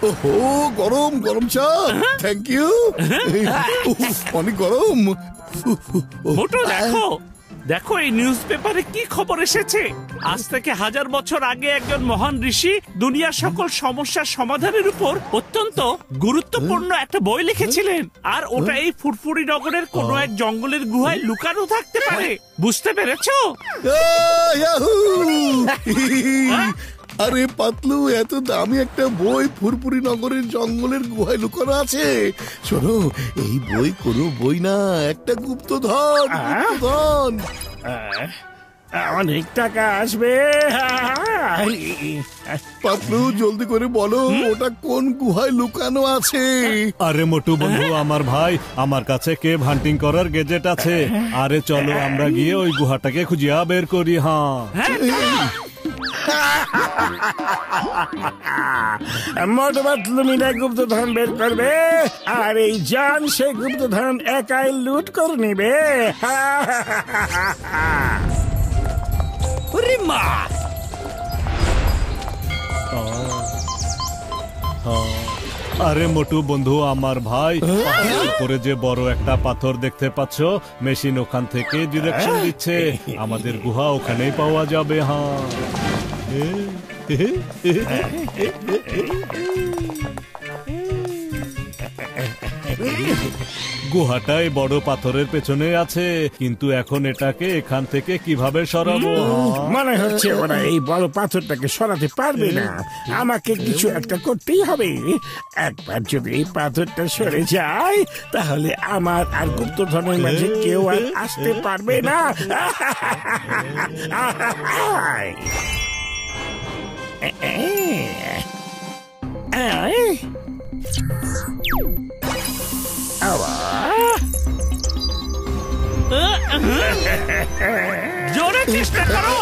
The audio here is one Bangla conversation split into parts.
ওহো, গরম গরম চা। Thank you. অনেক গরম। মোটু দেখো দেখো এই নিউজ পেপারে কি খবর এসেছে। আজ থেকে 1000 বছর আগে একজন মহান ঋষি দুনিয়ার সকল সমস্যার সমাধানের উপর অত্যন্ত গুরুত্বপূর্ণ একটা বই লিখেছিলেন। আর ওটা এই ফুরফুরি নগরের কোনো এক জঙ্গলের গুহায় লুকানো থাকতে পারে। বুঝতে পেরেছো? আরে পাতলু, এত দামি একটা বই ফুরফুরি নগরের জঙ্গলের গুহায় লুকানো আছে। শোনো, এই বই কোনো বই না, একটা গুপ্তধন। গুপ্তধন। অনেক টাকা আসবে। পাতলু, জলদি করে বলো ওটা কোন গুহায় লুকানো আছে। আরে মোটু বন্ধু, আমার ভাই, আমার কাছে কেভ হান্টিং করার গেজেট আছে। আরে চলো আমরা গিয়ে ওই গুহাটাকে খুঁজিয়া বের করি। মোটু পাতলু মিলে গুপ্তধন বের করবে, আর এই জান সে গুপ্তধন একাই লুট করে নিবে। আরে মোটু বন্ধু, আমার ভাই, উপরে যে বড় একটা পাথর দেখতে পাচ্ছ, মেশিন ওখান থেকে ডিরেকশন দিচ্ছে। আমাদের গুহা ওখানেই পাওয়া যাবে। গুহাটাই বড় পাথরের পেছনে আছে, কিন্তু এখন এটাকে এখান থেকে কিভাবে সরাবো? মনে হচ্ছে ওরা এই বড় পাথরটাকে সরাতে পারবে না। আমাকে কিছু একটা করতেই হবে। একবার যদি এই পাথরটা সরে যায়, তাহলে আমার আর গুপ্তধনের মাঝে কেউ আর আসতে পারবে না। জোরে চেষ্টা করো।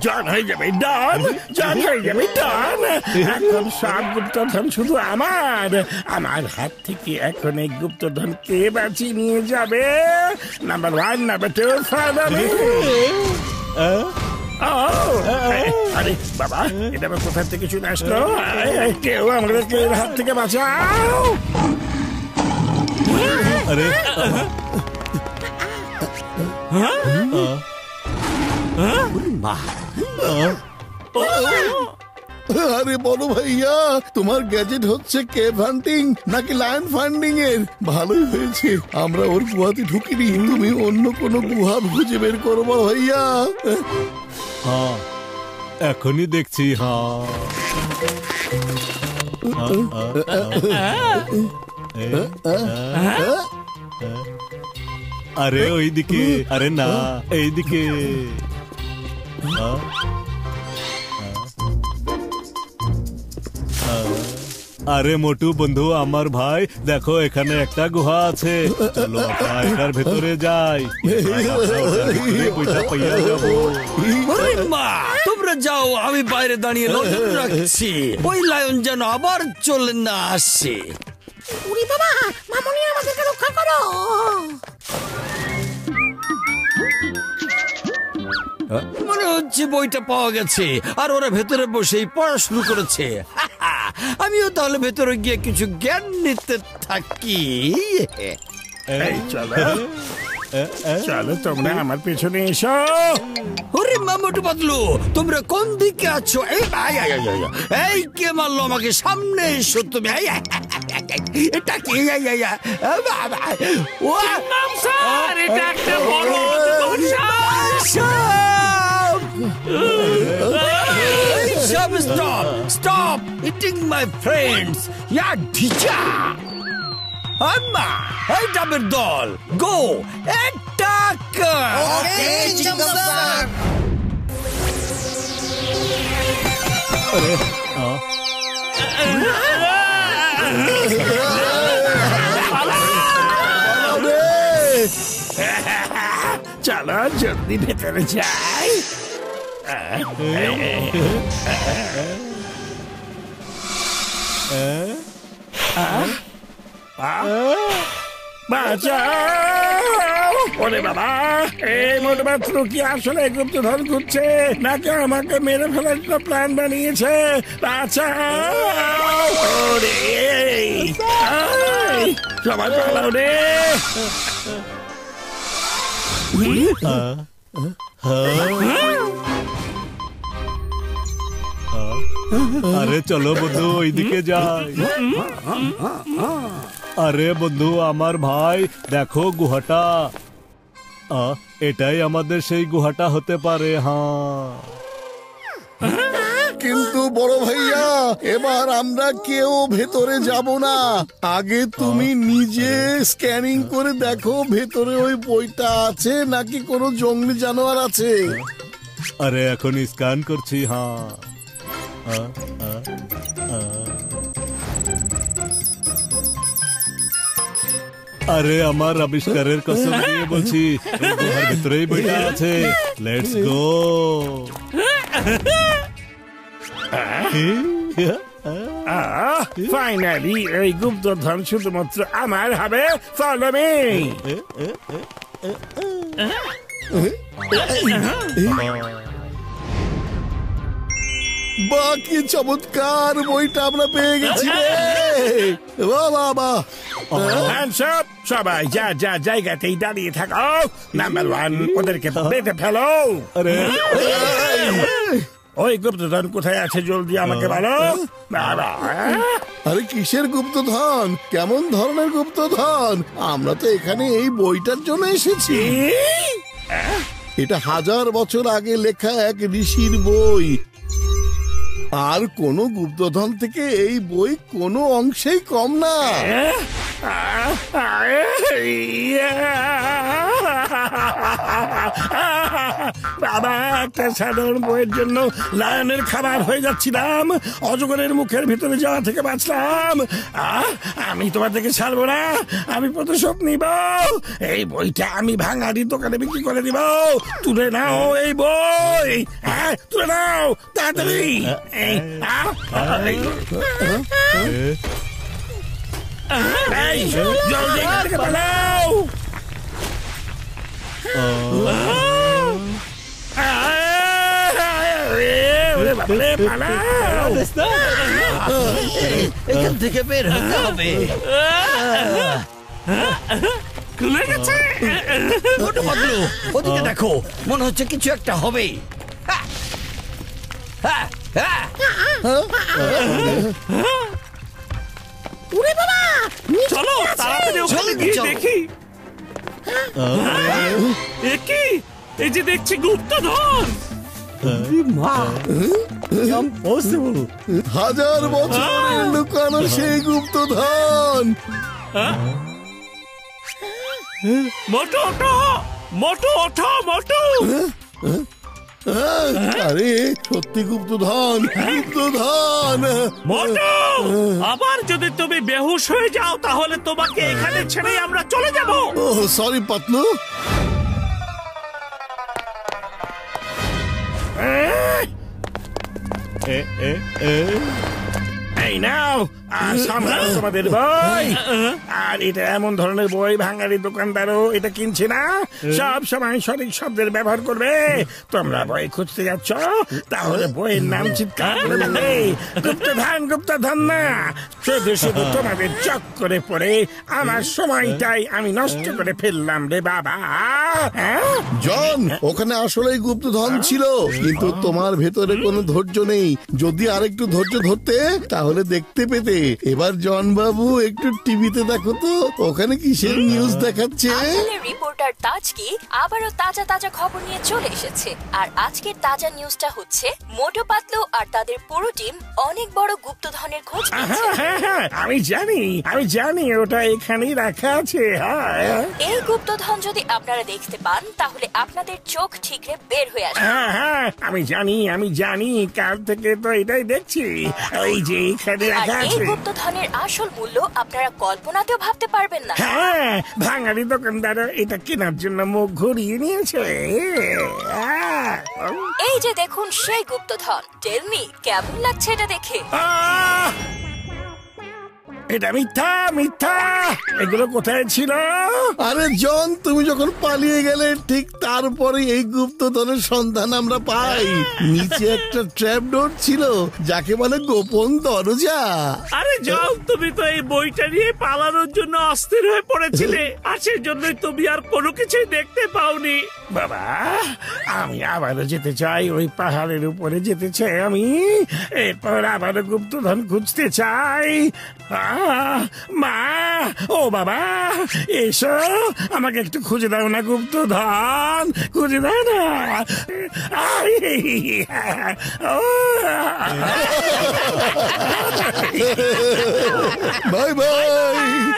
জান হয়ে যাবে ডান, জান হয়ে যাবে ডান। এখন সব গুপ্তধন শুধু আমার। আমার হাত থেকে এখন এই গুপ্তধন কে বাঁচিয়ে নিয়ে যাবে? Number 1, number 2, finally. আরে বাবা, এটা আবার কোথা থেকে চলে আসলো? কেউ আমাদেরকে এর হাত থেকে বাঁচাও। আরে আরে বড় ভাইয়া, তোমার গ্যাজেট হচ্ছে কেভ হান্টিং নাকি লায়ন ফাইন্ডিং এর? ভালোই হয়েছে আমরা ওর গুহাতে ঢুকিনি। তুমি অন্য কোনো গুহা খুঁজে বের করো বড় ভাইয়া। এখনই দেখছি। আরে ওইদিকে, আরে না এইদিকে। আরে মোটু বন্ধু, আমার ভাই, দেখো এখানে একটা গুহা আছে। চলো আমরা এটার ভেতরে যাই। তোমরা যাও, আমি বাইরে দাঁড়িয়ে নজর রাখছি। ওই লায়ন যেন আবার চলে না আসে। উড়ি বাবা, মামনি আমাদেরকে রক্ষা করো। মনে হচ্ছে বইটা পাওয়া গেছে, আর ওরা ভেতরে বসেই পড়া শুরু করেছে। আমিও তাহলে ভেতরে গিয়ে কিছু জ্ঞান নিতে থাকি। চলো চলো, তোমরা আমার পেছনে এসো। ওরে মোটু পাতলু, তোমরা কোন দিকে আছো? এই কে মারলো আমাকে? সামনে এসো তুমি। এটা কি? এটা একটা বড় Stop eating my friends. Amma, hey ডাবের দল, go attack. Okay, Jingo sir. চলো জলদি ভেতরে যাই। বাঁচাও! ওরে বাবা, এই মোটু পাতলু কি আসলে গুপ্তধন খুঁজছে নাকি আমাকে মেরে ফেলার একটা প্ল্যান বানিয়েছে? বাঁচাও! ওরে এই, সবাই পালাও রে! আরে চলো বন্ধু ওইদিকে যাই। আরে বন্ধু আমার ভাই, দেখো গুহাটা। এটাই আমাদের সেই গুহাটা হতে পারে। হ্যাঁ, কিন্তু বড় ভাইয়া, এবার আমরা কেউ ভেতরে যাব না। আগে তুমি নিজে স্ক্যানিং করে দেখো ভেতরে ওই বইটা আছে নাকি কোনো জঙ্গলি জানোয়ার আছে। আরে এখন স্ক্যান করছি। হ্যাঁ, আরে আমার আবিষ্কারের কসম দিয়ে বলছি, এই গুহার ভিতরেই বইটা আছে। Let's go. ফাইনালি এই গুপ্তধন শুধুমাত্র আমার হবে। Follow me. বাহ, কি চমৎকার! বইটা আমরা পেয়ে গেছি রে! বাহ বাহ বাহ! সবাই যা যা জায়গাতেই দাঁড়িয়ে থাকো। নাম্বার 1, ওদেরকে বেঁধে ফেলো। আরে ওই গুপ্তধন কোথায় আছে জলদি আমাকে বলো। বাবা, আরে কিসের গুপ্তধন? কেমন ধরনের গুপ্তধন? আমরা তো এখানে এই বইটার জন্য এসেছি। এটা 1000 বছর আগে লেখা এক ঋষির বই। আর কোন গুপ্তধন থেকে এই বই কোনো অংশেই কম না। বাবা, একটা সাধারণ বইয়ের জন্য লায়নের খাবার হয়ে যাচ্ছিলাম, অজগরের মুখের ভিতরে যাওয়া থেকে বাঁচলাম। আমি তোমার থেকে ছাড়বো না, আমি প্রতিশোধ নিব। এই বইটা আমি ভাঙাড়ির দোকানে বিক্রি করে দিব। তুলে নাও এই বই, তুলে নাও তাড়াতাড়ি। জলদি এখান থেকে পালাও। এখান থেকে বের হতে হবে। খুলে গেছে। মোটু পাতলু, ওদিকে দেখো, মনে হচ্ছে কিছু একটা হবে। চলো তাড়াতাড়ি ওখানে গিয়ে দেখি। কি? এই যে দেখছি গুপ্তধন। 1000 বছরের লুকানো সেই গুপ্তধন। মোটু ওঠো, মোটু ওঠো, মোটু। আরে সত্যি গুপ্তধন, গুপ্তধন। মোটু, আবার যদি তুমি বেহুশ হয়ে যাও তাহলে তোমাকে এখানে ছেড়ে আমরা চলে যাব। ও সরি পাতলু। এই নাও, সামলাও তোমাদের বই। আর এটা এমন ধরনের বই ভাঙারি দোকানদারও এটা কিনছে না। সব সময় সঠিক শব্দের ব্যবহার করবে। তোমরা বই খুঁজতে যাচ্ছ, তাহলে বইয়ের নাম চিৎকার করে বলবে গুপ্তধন, গুপ্তধন না। শুধু শুধু তোমাদের চক্করে পড়ে আমার সময়টাই আমি নষ্ট করে ফেললাম রে বাবা। জন, ওখানে আসলেই গুপ্তধন ছিল, কিন্তু তোমার ভেতরে কোনো ধৈর্য নেই। যদি আরেকটু ধৈর্য ধরতে তাহলে দেখতে পেতে। এবার জন বাবু একটু টিভিতে দেখো তো, ওখানে কিসের নিউজ দেখাচ্ছে। আসলে রিপোর্টার তাজকি আবারও তাজা তাজা খবর নিয়ে চলে এসেছে। আর আজকের তাজা নিউজটা হচ্ছে মোটু পাতলু আর তাদের পুরো টিম অনেক বড় গুপ্তধনের খোঁজ নিচ্ছে। আমি জানি ওটা এখানেই রাখা আছে। এই গুপ্তধন যদি আপনারা দেখতে পান তাহলে আপনাদের চোখ ঠিকরে বের হয়ে আসবে। হ্যাঁ, আমি জানি কাল থেকে তো এটাই দেখছি। ওই যে এখানে আর রাখা এই আছে। গুপ্তধনের আসল মূল্য আপনারা কল্পনাতেও ভাবতে পারবেন না। হ্যাঁ, ভাঙারি দোকানদার এটা কেনার জন্য মুখ ঘুরিয়ে নিয়েছে। এই যে দেখুন সেই গুপ্তধন। টেল মি, কেমন লাগছে এটা দেখে? আহ! এটা মিথ্যা মিথ্যা, এগুলো কোথায় ছিল? আরে জন, তুমি যখন পালিয়ে গেলে ঠিক তারপরে এই গুপ্তধনের সন্ধান আমরা পাই। নিচে একটা ট্র্যাপ ডোর ছিল, যাকে বলে গোপন দরজা। আরে যাও, তুমি তো এই বইটা নিয়ে পালানোর জন্য অস্থির হয়ে পড়েছিলে, আর সেই জন্যই তুমি আর কোনো কিছুই দেখতে পাওনি। বাবা, আমি আবারও যেতে চাই, ওই পাহাড়ের উপরে যেতে চাই আমি। এরপর আবারও গুপ্তধন খুঁজতে চাই। মা, ও বাবা, এসো, আমাকে একটু খুঁজে দাও না গুপ্তধন, খুঁজে দাও না। Bye bye.